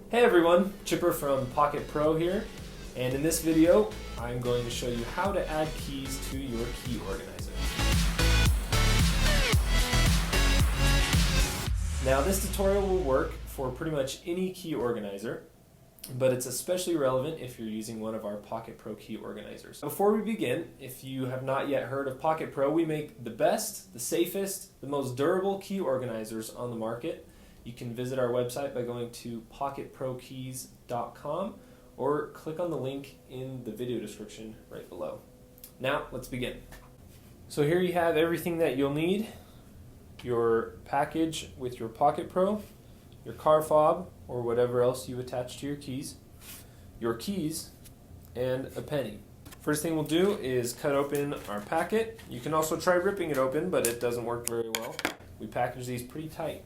Hey everyone, Chipper from PocketPro here, and in this video I'm going to show you how to add keys to your key organizer. Now this tutorial will work for pretty much any key organizer, but it's especially relevant if you're using one of our PocketPro Key Organizers. Before we begin, if you have not yet heard of PocketPro, we make the best, the safest, the most durable key organizers on the market. You can visit our website by going to PocketProKeys.com or click on the link in the video description right below. Now, let's begin. So here you have everything that you'll need. Your package with your PocketPro, your car fob, or whatever else you attach to your keys, and a penny. First thing we'll do is cut open our packet. You can also try ripping it open, but it doesn't work very well. We package these pretty tight.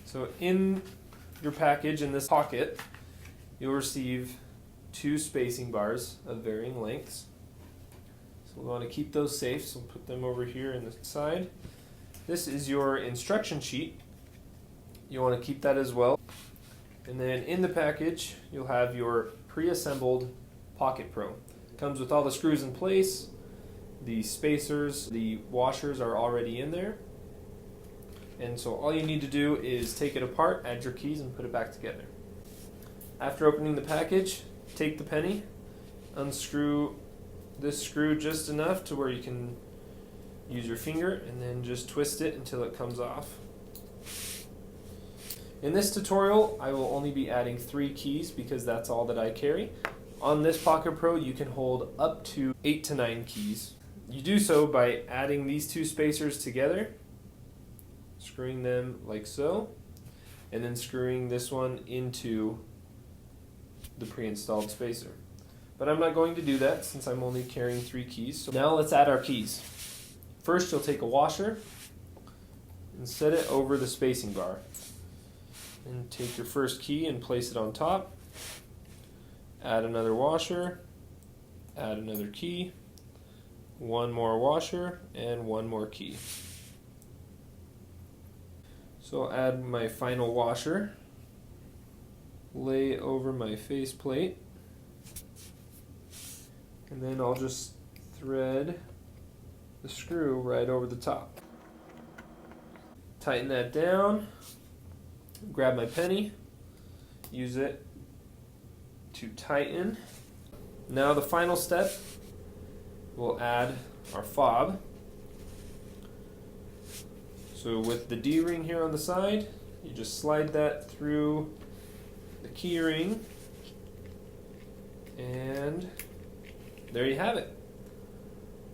So in your package, in this pocket, you'll receive 2 spacing bars of varying lengths. So we want to keep those safe, so we'll put them over here in the side. This is your instruction sheet. You want to keep that as well. And then in the package, you'll have your pre-assembled PocketPro. It comes with all the screws in place, the spacers, the washers are already in there. And so all you need to do is take it apart, add your keys, and put it back together. After opening the package, take the penny, unscrew this screw just enough to where you can use your finger, and then just twist it until it comes off. In this tutorial, I will only be adding 3 keys because that's all that I carry. On this PocketPro, you can hold up to 8 to 9 keys. You do so by adding these 2 spacers together, screwing them like so, and then screwing this one into the pre-installed spacer. But I'm not going to do that since I'm only carrying 3 keys. So now let's add our keys. First, you'll take a washer and set it over the spacing bar. And take your first key and place it on top. Add another washer, add another key, 1 more washer, and 1 more key. So I'll add my final washer, lay over my faceplate, and then I'll just thread the screw right over the top. Tighten that down, grab my penny, use it to tighten. Now the final step, we'll add our fob. So with the D-ring here on the side, you just slide that through the key ring, and there you have it.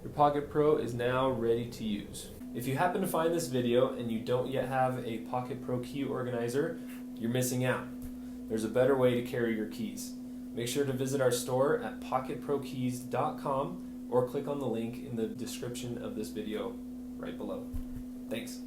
Your PocketPro is now ready to use. If you happen to find this video and you don't yet have a PocketPro Key Organizer, you're missing out. There's a better way to carry your keys. Make sure to visit our store at PocketProKeys.com or click on the link in the description of this video right below. Thanks.